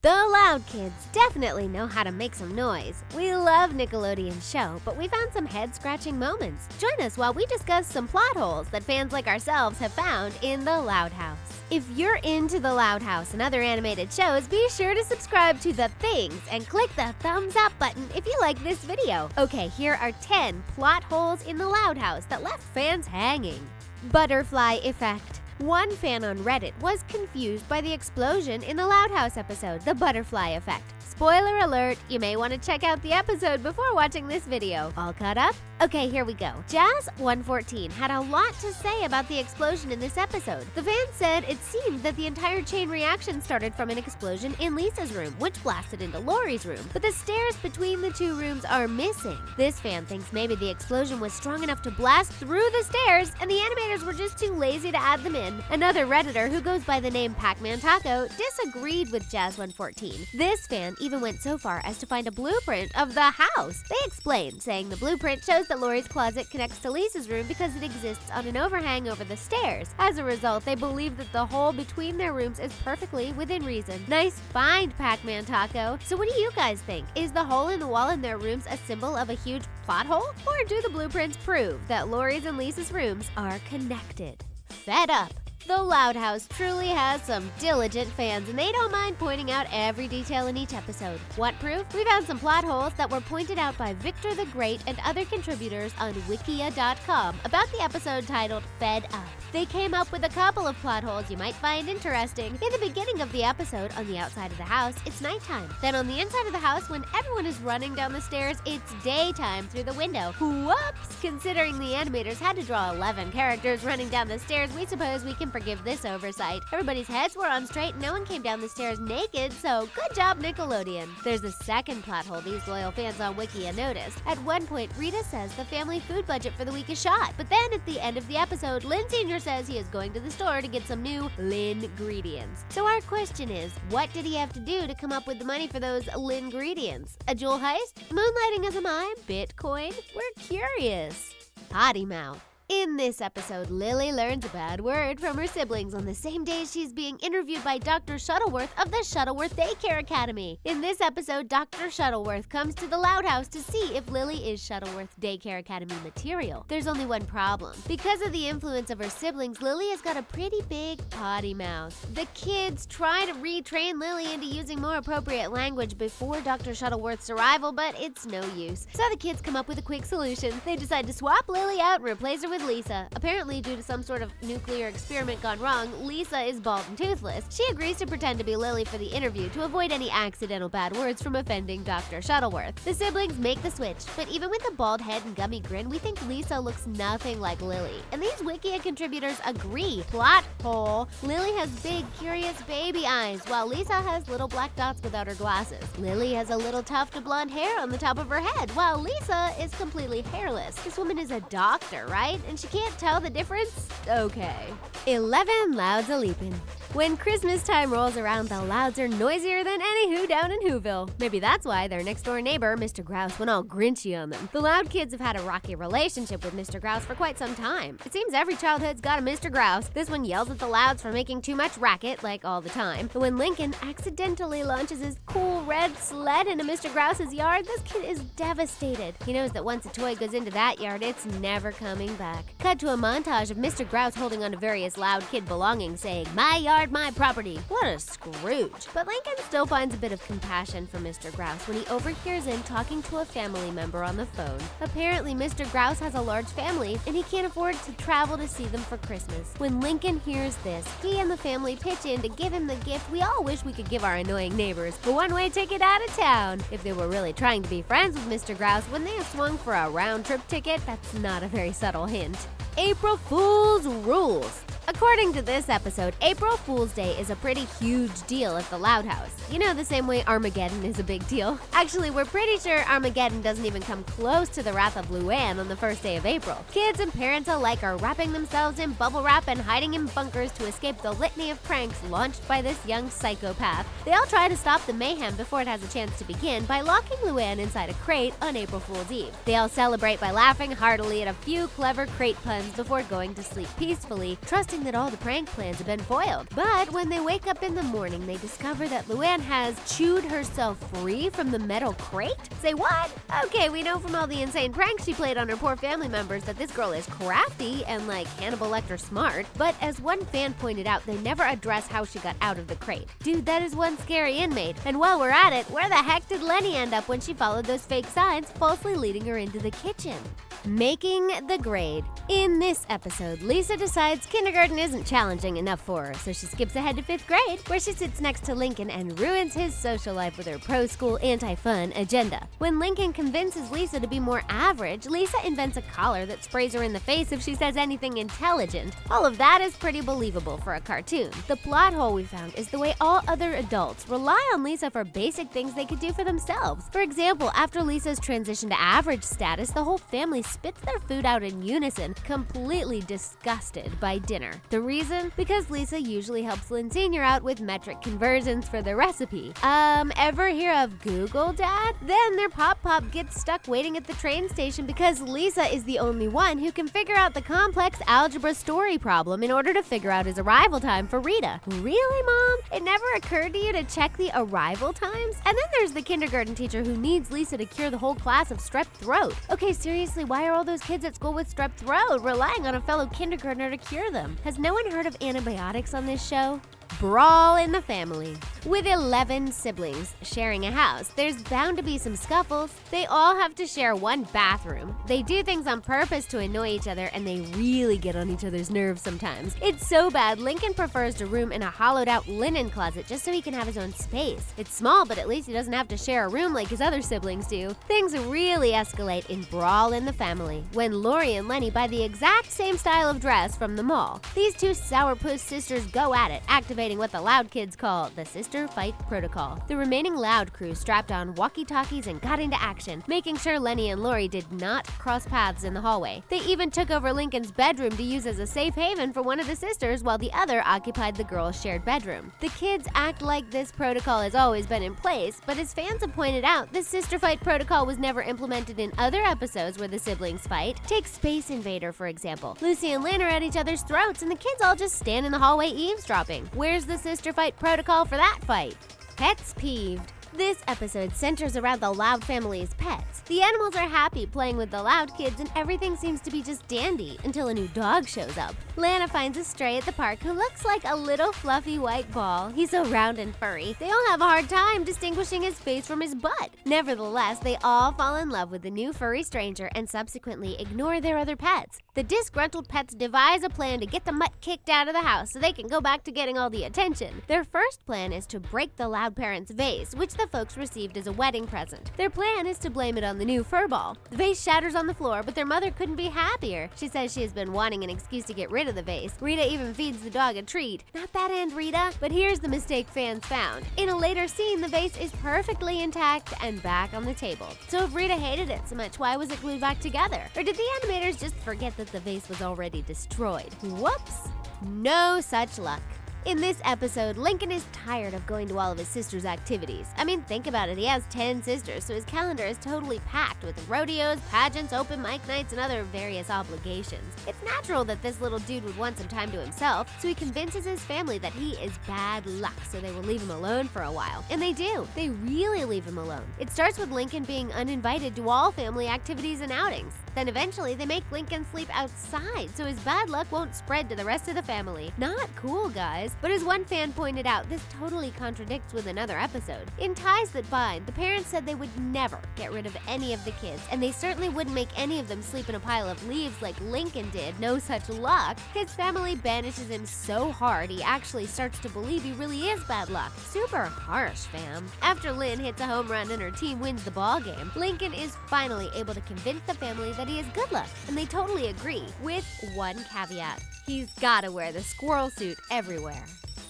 The Loud Kids definitely know how to make some noise. We love Nickelodeon's show, but we found some head-scratching moments. Join us while we discuss some plot holes that fans like ourselves have found in The Loud House. If you're into The Loud House and other animated shows, be sure to subscribe to The Things and click the thumbs up button if you like this video. Okay, here are 10 plot holes in The Loud House that left fans hanging. Butterfly effect. One fan on Reddit was confused by the explosion in the Loud House episode, The Butterfly Effect. Spoiler alert, you may want to check out the episode before watching this video. All caught up? Okay, here we go. Jazz114 had a lot to say about the explosion in this episode. The fan said it seemed that the entire chain reaction started from an explosion in Lisa's room, which blasted into Lori's room, but the stairs between the two rooms are missing. This fan thinks maybe the explosion was strong enough to blast through the stairs and the animators were just too lazy to add them in. Another Redditor who goes by the name Pac-Man Taco disagreed with Jazz114. This fan even went so far as to find a blueprint of the house. They explained, saying the blueprint shows that Lori's closet connects to Lisa's room because it exists on an overhang over the stairs. As a result, they believe that the hole between their rooms is perfectly within reason. Nice find, Pac-Man Taco. So what do you guys think? Is the hole in the wall in their rooms a symbol of a huge plot hole? Or do the blueprints prove that Lori's and Lisa's rooms are connected? Fed up. The Loud House truly has some diligent fans, and they don't mind pointing out every detail in each episode. What proof? We found some plot holes that were pointed out by Victor the Great and other contributors on wikia.com about the episode titled Fed Up. They came up with a couple of plot holes you might find interesting. In the beginning of the episode, on the outside of the house, it's nighttime. Then on the inside of the house, when everyone is running down the stairs, it's daytime through the window. Whoops! Considering the animators had to draw 11 characters running down the stairs, we suppose we can forgive this oversight. Everybody's heads were on straight and no one came down the stairs naked, so good job, Nickelodeon. There's a second plot hole these loyal fans on Wikia noticed. At one point, Rita says the family food budget for the week is shot, but then at the end of the episode, Lynn Sr. says he is going to the store to get some new Lynn ingredients. So our question is, what did he have to do to come up with the money for those Lynn ingredients? A jewel heist? Moonlighting as a mime? Bitcoin? We're curious. Potty Mouth. In this episode, Lily learns a bad word from her siblings on the same day she's being interviewed by Dr. Shuttleworth of the Shuttleworth Daycare Academy. In this episode, Dr. Shuttleworth comes to the Loud House to see if Lily is Shuttleworth Daycare Academy material. There's only one problem. Because of the influence of her siblings, Lily has got a pretty big potty mouth. The kids try to retrain Lily into using more appropriate language before Dr. Shuttleworth's arrival, but it's no use. So the kids come up with a quick solution. They decide to swap Lily out and replace her with Lisa. Apparently, due to some sort of nuclear experiment gone wrong, Lisa is bald and toothless. She agrees to pretend to be Lily for the interview to avoid any accidental bad words from offending Dr. Shuttleworth. The siblings make the switch, but even with the bald head and gummy grin, we think Lisa looks nothing like Lily. And these Wikia contributors agree. Plot hole. Lily has big, curious baby eyes, while Lisa has little black dots without her glasses. Lily has a little tuft of blonde hair on the top of her head, while Lisa is completely hairless. This woman is a doctor, right? And she can't tell the difference? Okay. 11 Louds a-leapin'. When Christmas time rolls around, the Louds are noisier than any who down in Whoville. Maybe that's why their next-door neighbor, Mr. Grouse, went all grinchy on them. The Loud Kids have had a rocky relationship with Mr. Grouse for quite some time. It seems every childhood's got a Mr. Grouse. This one yells at the Louds for making too much racket, like all the time. But when Lincoln accidentally launches his cool red sled into Mr. Grouse's yard, this kid is devastated. He knows that once a toy goes into that yard, it's never coming back. Cut to a montage of Mr. Grouse holding onto various Loud Kid belongings, saying, "My yard, my property." What a Scrooge. But Lincoln still finds a bit of compassion for Mr. Grouse when he overhears him talking to a family member on the phone. Apparently, Mr. Grouse has a large family, and he can't afford to travel to see them for Christmas. When Lincoln hears this, he and the family pitch in to give him the gift we all wish we could give our annoying neighbors, a one-way ticket out of town. If they were really trying to be friends with Mr. Grouse, wouldn't they have swung for a round-trip ticket? That's not a very subtle hint. April Fool's rules. According to this episode, April Fool's Day is a pretty huge deal at the Loud House. You know, the same way Armageddon is a big deal. Actually, we're pretty sure Armageddon doesn't even come close to the Wrath of Luann on the first day of April. Kids and parents alike are wrapping themselves in bubble wrap and hiding in bunkers to escape the litany of pranks launched by this young psychopath. They all try to stop the mayhem before it has a chance to begin by locking Luann inside a crate on April Fool's Eve. They all celebrate by laughing heartily at a few clever crate puns before going to sleep peacefully, trusting wishing that all the prank plans have been foiled. But when they wake up in the morning, they discover that Luann has chewed herself free from the metal crate? Say what? Okay, we know from all the insane pranks she played on her poor family members that this girl is crafty and like Hannibal Lecter smart, but as one fan pointed out, they never address how she got out of the crate. Dude, that is one scary inmate. And while we're at it, where the heck did Lenny end up when she followed those fake signs, falsely leading her into the kitchen? Making the grade. In this episode, Lisa decides kindergarten isn't challenging enough for her, so she skips ahead to 5th grade, where she sits next to Lincoln and ruins his social life with her pro-school anti-fun agenda. When Lincoln convinces Lisa to be more average, Lisa invents a collar that sprays her in the face if she says anything intelligent. All of that is pretty believable for a cartoon. The plot hole we found is the way all other adults rely on Lisa for basic things they could do for themselves. For example, after Lisa's transition to average status, the whole family spits their food out in unison, completely disgusted by dinner. The reason? Because Lisa usually helps Lynn Sr. out with metric conversions for the recipe. Ever hear of Google, Dad? Then their Pop gets stuck waiting at the train station because Lisa is the only one who can figure out the complex algebra story problem in order to figure out his arrival time for Rita. Really, Mom? It never occurred to you to check the arrival times? And then there's the kindergarten teacher who needs Lisa to cure the whole class of strep throat. Okay, seriously, why are all those kids at school with strep throat relying on a fellow kindergartner to cure them? Has no one heard of antibiotics on this show? Brawl in the family. With 11 siblings sharing a house, there's bound to be some scuffles. They all have to share one bathroom. They do things on purpose to annoy each other, and they really get on each other's nerves sometimes. It's so bad, Lincoln prefers to room in a hollowed-out linen closet just so he can have his own space. It's small, but at least he doesn't have to share a room like his other siblings do. Things really escalate in Brawl in the Family when Lori and Lenny buy the exact same style of dress from the mall. These two sourpuss sisters go at it, activating what the Loud kids call the Sister Fight Protocol. The remaining Loud crew strapped on walkie-talkies and got into action, making sure Lenny and Lori did not cross paths in the hallway. They even took over Lincoln's bedroom to use as a safe haven for one of the sisters while the other occupied the girls' shared bedroom. The kids act like this protocol has always been in place, but as fans have pointed out, the Sister Fight Protocol was never implemented in other episodes where the siblings fight. Take Space Invader, for example. Lucy and Lynn are at each other's throats and the kids all just stand in the hallway eavesdropping. Where's the Sister Fight Protocol for that fight? Pets peeved. This episode centers around the Loud family's pets. The animals are happy playing with the Loud kids and everything seems to be just dandy until a new dog shows up. Lana finds a stray at the park who looks like a little fluffy white ball. He's so round and furry. They all have a hard time distinguishing his face from his butt. Nevertheless, they all fall in love with the new furry stranger and subsequently ignore their other pets. The disgruntled pets devise a plan to get the mutt kicked out of the house so they can go back to getting all the attention. Their first plan is to break the Loud parents' vase, which the folks received as a wedding present. Their plan is to blame it on the new fur ball. The vase shatters on the floor, but their mother couldn't be happier. She says she has been wanting an excuse to get rid of the vase. Rita even feeds the dog a treat. Not that end, Rita. But here's the mistake fans found. In a later scene, the vase is perfectly intact and back on the table. So if Rita hated it so much, why was it glued back together? Or did the animators just forget that the vase was already destroyed? Whoops! No such luck. In this episode, Lincoln is tired of going to all of his sister's activities. I mean, think about it, he has 10 sisters, so his calendar is totally packed with rodeos, pageants, open mic nights, and other various obligations. It's natural that this little dude would want some time to himself, so he convinces his family that he is bad luck, so they will leave him alone for a while. And they do. They really leave him alone. It starts with Lincoln being uninvited to all family activities and outings. Then eventually, they make Lincoln sleep outside, so his bad luck won't spread to the rest of the family. Not cool, guys. But as one fan pointed out, this totally contradicts with another episode. In Ties That Bind, the parents said they would never get rid of any of the kids, and they certainly wouldn't make any of them sleep in a pile of leaves like Lincoln did. No such luck. His family banishes him so hard, he actually starts to believe he really is bad luck. Super harsh, fam. After Lynn hits a home run and her team wins the ball game, Lincoln is finally able to convince the family that he is good luck, and they totally agree, with one caveat. He's gotta wear the squirrel suit everywhere.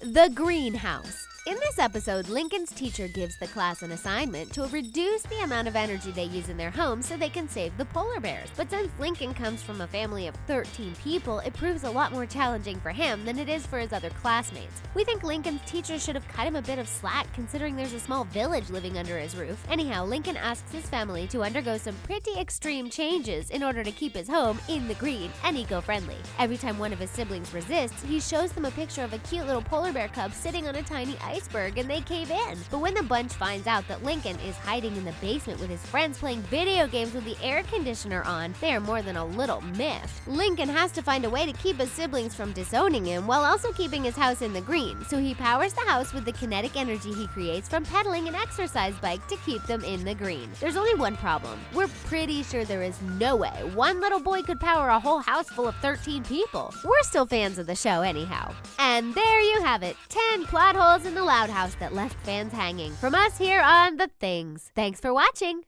The greenhouse. In this episode, Lincoln's teacher gives the class an assignment to reduce the amount of energy they use in their home so they can save the polar bears. But since Lincoln comes from a family of 13 people, it proves a lot more challenging for him than it is for his other classmates. We think Lincoln's teacher should have cut him a bit of slack considering there's a small village living under his roof. Anyhow, Lincoln asks his family to undergo some pretty extreme changes in order to keep his home in the green and eco-friendly. Every time one of his siblings resists, he shows them a picture of a cute little polar bear cub sitting on a tiny iceberg and they cave in. But when the bunch finds out that Lincoln is hiding in the basement with his friends playing video games with the air conditioner on, they are more than a little miffed. Lincoln has to find a way to keep his siblings from disowning him while also keeping his house in the green, so he powers the house with the kinetic energy he creates from pedaling an exercise bike to keep them in the green. There's only one problem. We're pretty sure there is no way one little boy could power a whole house full of 13 people. We're still fans of the show anyhow. And there you have it, 10 plot holes in the Loud House that left fans hanging. From us here on The Things. Thanks for watching.